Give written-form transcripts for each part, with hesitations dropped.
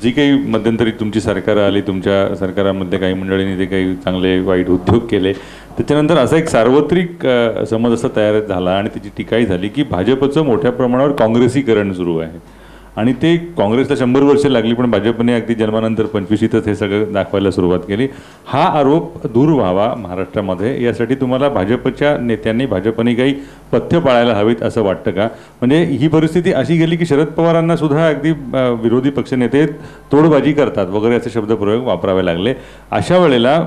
जी काही मध्यंतरी तुमची सरकारं आली, तुमच्या सरकारामध्ये काही मंडळींनी जे काही चांगले वाईट उद्योग केले, त्याच्यानंतर असा एक सार्वत्रिक समज असा तयार झाला आणि त्याची टीकाही झाली की भाजपचं मोठ्या प्रमाणावर काँग्रेसीकरण सुरू आहे आणि ते काँग्रेसला 100 वर्ष लागली, पण भाजपने अगदी जन्मानंतर 25च हे सगळं दाखवायला सुरुवात केली. हा आरोप दूर व्हावा महाराष्ट्रामध्ये, यासाठी तुम्हाला भाजपच्या नेत्यांनी, भाजपने काही पथ्य पाळायला हवीत असं वाटतं का? म्हणजे ही परिस्थिती अशी गेली की शरद पवारांना सुद्धा अगदी विरोधी पक्षनेते तोडबाजी करतात वगैरे असे शब्दप्रयोग वापरावे लागले. अशा वेळेला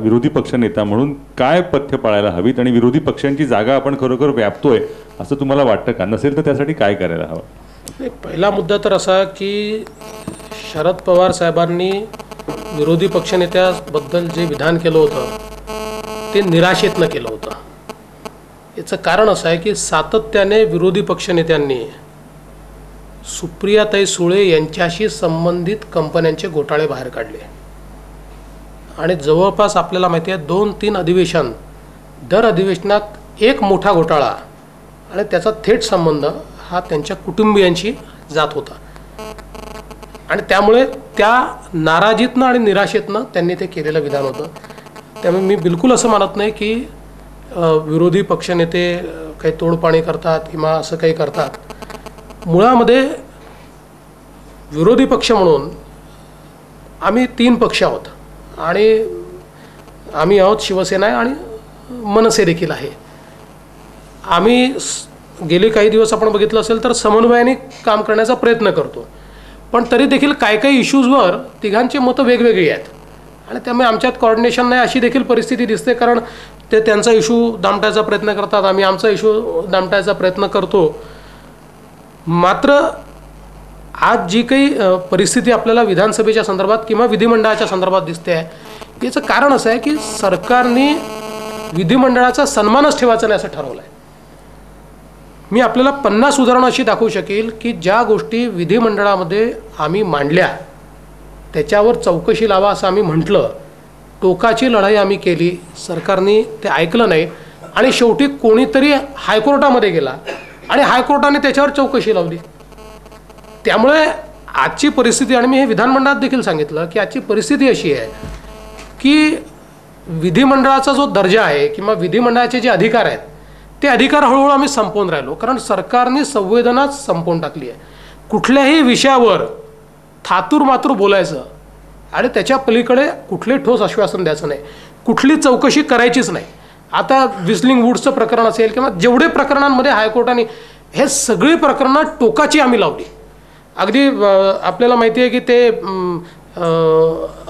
विरोधी पक्षनेता म्हणून काय पथ्य पाळायला हवीत आणि विरोधी पक्षांची जागा आपण खरोखर व्यापतोय असं तुम्हाला वाटतं का? नसेल तर त्यासाठी काय करायला हवं? पहिला मुद्दा तर असा की शरद पवार साहेबांनी विरोधी पक्षनेत्याबद्दल जे विधान केलं होतं ते निराशेतनं केलं होतं. याचं कारण असं आहे की सातत्याने विरोधी पक्षनेत्यांनी सुप्रियाताई सुळे यांच्याशी संबंधित कंपन्यांचे घोटाळे बाहेर काढले आणि जवळपास आपल्याला माहिती आहे 2-3 अधिवेशन, दर अधिवेशनात एक मोठा घोटाळा आणि त्याचा थेट संबंध हा त्यांच्या कुटुंबियांशी जात होता आणि त्यामुळे त्या नाराजीतनं आणि निराशेतनं त्यांनी ते केलेलं विधान होतं. त्यामुळे मी बिलकुल असं मानत नाही की विरोधी पक्षनेते काही तोडपाणी करतात किंवा असं काही करतात. मुळामध्ये विरोधी पक्ष म्हणून आम्ही 3 पक्ष आहोत आणि आम्ही आहोत शिवसेना आहे आणि मनसे देखील आहे. आम्ही गेले काही दिवस आपण बघितलं असेल तर समन्वयाने काम करण्याचा प्रयत्न करतो, पण तरी देखील काही इश्यूजवर तिघांचे मतं वेगवेगळी आहेत आणि त्यामुळे आमच्यात कोऑर्डिनेशन नाही अशी देखील परिस्थिती दिसते. कारण ते त्यांचा इश्यू दामटायचा प्रयत्न करतात, आम्ही आमचा इश्यू दामटायचा प्रयत्न करतो. मात्र आज जी काही परिस्थिती आपल्याला विधानसभेच्या संदर्भात किंवा विधिमंडळाच्या संदर्भात दिसते आहे याचं कारण असं आहे की सरकारने विधिमंडळाचा सन्मानच ठेवायचा नाही असं ठरवलं आहे. मी आपल्याला 50 उदाहरणं अशी दाखवू शकेल की ज्या गोष्टी विधिमंडळामध्ये आम्ही मांडल्या त्याच्यावर चौकशी लावा असं आम्ही म्हटलं, टोकाची लढाई आम्ही केली, सरकारने ते ऐकलं नाही आणि शेवटी कोणीतरी हायकोर्टामध्ये गेला आणि हायकोर्टाने त्याच्यावर चौकशी लावली. त्यामुळे आजची परिस्थिती, आणि मी हे विधानमंडळात देखील सांगितलं की आजची परिस्थिती अशी आहे की विधिमंडळाचा जो दर्जा आहे किंवा विधिमंडळाचे जे अधिकार आहेत ते अधिकार हळूहळू आम्ही संपवून राहिलो, कारण सरकारने संवेदनाच संपवून टाकली आहे. कुठल्याही विषयावर थातूर मातूर बोलायचं आणि त्याच्या पलीकडे कुठले ठोस आश्वासन द्यायचं नाही, कुठली चौकशी करायचीच नाही. आता विस्लिंग वूड्सचं प्रकरण असेल किंवा जेवढे प्रकरणांमध्ये हायकोर्टाने हे सगळी प्रकरणं टोकाची आम्ही लावली. अगदी आपल्याला माहिती आहे की ते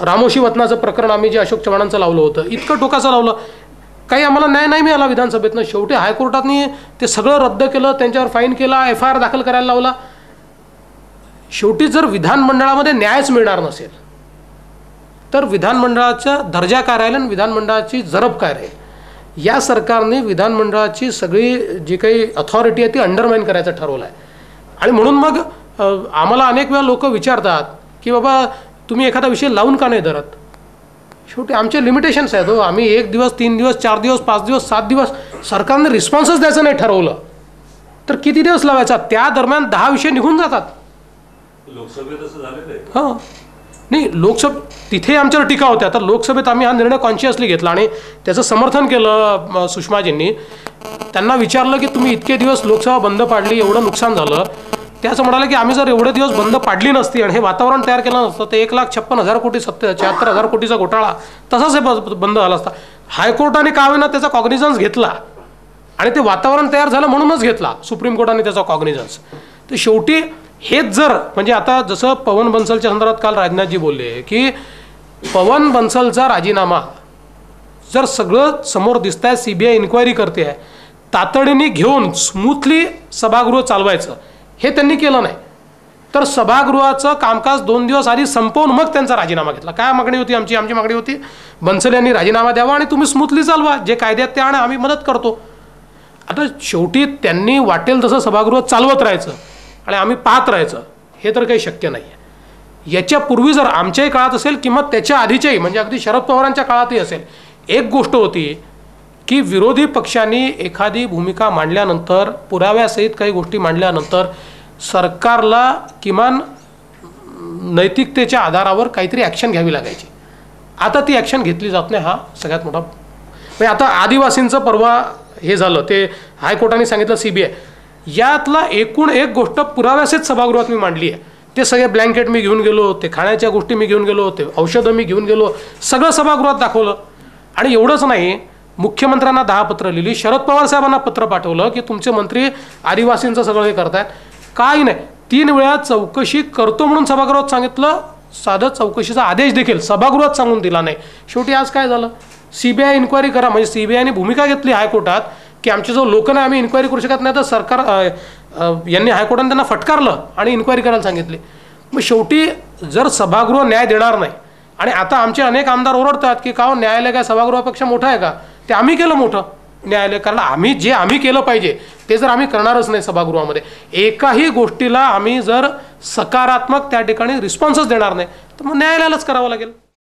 रामोशी वतनाचं प्रकरण आम्ही जे अशोक चव्हाणांचं लावलं होतं, इतकं टोकाचं लावलं, काही आम्हाला न्याय नाही मिळाला विधानसभेतनं. शेवटी हायकोर्टाने ते सगळं रद्द केलं, त्यांच्यावर फाईन केला, FIR दाखल करायला लावला. शेवटी जर विधानमंडळामध्ये न्यायच मिळणार नसेल तर विधानमंडळाचा दर्जा काय राहील आणि विधानमंडळाची जरब काय राहील? या सरकारने विधानमंडळाची सगळी जी काही अथॉरिटी आहे ती अंडरमाइन करायचं ठरवलं आहे. आणि म्हणून मग आम्हाला अनेक वेळा लोक विचारतात की बाबा तुम्ही एखादा विषय लावून का नाही धरत? शेवटी आमचे लिमिटेशन्स आहेत. आम्ही 1 दिवस, 3 दिवस, 4 दिवस, 5 दिवस, 7 दिवस सरकारने रिस्पॉन्सच द्यायचं नाही ठरवलं तर किती दिवस लावायचा? त्या दरम्यान 10 विषय निघून जातात. लोकसभेत असं झालेलं आहे. हां, नाही तिथे आमच्यावर टीका होत्या. तर लोकसभेत आम्ही हा निर्णय कॉन्शियसली घेतला आणि त्याचं समर्थन केलं. सुषमाजींनी त्यांना विचारलं की तुम्ही इतके दिवस लोकसभा बंद पाडली, एवढं नुकसान झालं. ते असं म्हणाले की आम्ही जर एवढे दिवस बंद पाडली नसती आणि हे वातावरण तयार केलं नसतं तर 1,56,000 कोटी 74,000 कोटीचा घोटाळा तसाच हे बंद झाला असता. हायकोर्टाने का होईना त्याचा कॉग्निझन्स घेतला आणि ते वातावरण तयार झालं म्हणूनच घेतला सुप्रीम कोर्टाने त्याचा कॉग्निझन्स. तर शेवटी हेच जर म्हणजे आता जसं पवन बन्सलच्या संदर्भात काल राजनाथजी बोलले की पवन बन्सलचा राजीनामा जर सगळं समोर दिसत आहे, CBI इन्क्वायरी करते आहे, तातडीने घेऊन स्मूथली सभागृह चालवायचं हे त्यांनी केलं नाही. तर सभागृहाचं कामकाज 2 दिवस आधी संपवून मग त्यांचा राजीनामा घेतला. काय मागणी होती आमची मागणी होती बन्सल यांनी राजीनामा द्यावा आणि तुम्ही स्मूथली चालवा, जे कायद्यात ते आणा, आम्ही मदत करतो. आता शेवटी त्यांनी वाटेल तसं सभागृह चालवत राहायचं आणि आम्ही पाहत राहायचं हे तर काही शक्य नाही आहे. याच्यापूर्वी जर आमच्याही काळात असेल किंवा त्याच्या आधीच्याही म्हणजे अगदी शरद पवारांच्या काळातही असेल, एक गोष्ट होती की विरोधी पक्षांनी एखादी भूमिका मांडल्यानंतर, पुराव्यासहित काही गोष्टी मांडल्यानंतर सरकारला किमान नैतिकतेच्या आधारावर काहीतरी ॲक्शन घ्यावी लागायची. आता ती ॲक्शन घेतली जात नाही. हा सगळ्यात मोठा म्हणजे आता आदिवासींचं परवा हे झालं, ते हायकोर्टाने सांगितलं CBI, यातला एकूण एक गोष्ट पुराव्यासहित सभागृहात मी मांडली आहे. ते सगळे ब्लँकेट मी घेऊन गेलो, ते खाण्याच्या गोष्टी मी घेऊन गेलो, ते औषधं मी घेऊन गेलो, सगळं सभागृहात दाखवलं. आणि एवढंच नाही, मुख्यमंत्र्यांना 10 पत्र लिहिली, शरद पवार साहेबांना पत्र पाठवलं की तुमचे मंत्री आदिवासींचं सगळं हे करतायत. काही नाही, 3 वेळा चौकशी करतो म्हणून सभागृहात सांगितलं, साधं चौकशीचा आदेश देखील सभागृहात सांगून दिला नाही. शेवटी आज काय झालं, CBI इन्क्वायरी करा. म्हणजे CBIने भूमिका घेतली हायकोर्टात की आमचे जो लोक नाही आम्ही इन्क्वायरी करू शकत नाही, तर सरकार यांनी हायकोर्टाने त्यांना फटकारलं आणि इन्क्वायरी करायला सांगितली. मग शेवटी जर सभागृह न्याय देणार नाही, आणि आता आमचे अनेक आमदार ओरडतात की का न्यायालय काय सभागृहापेक्षा मोठं आहे का, ते आम्ही केलं मोठं न्यायालय, कारण आम्ही केलं पाहिजे ते जर आम्ही करणारच नाही सभागृहामध्ये, एकाही गोष्टीला आम्ही जर सकारात्मक त्या ठिकाणी रिस्पॉन्सच देणार नाही, तर मग न्यायालयालाच करावं लागेल.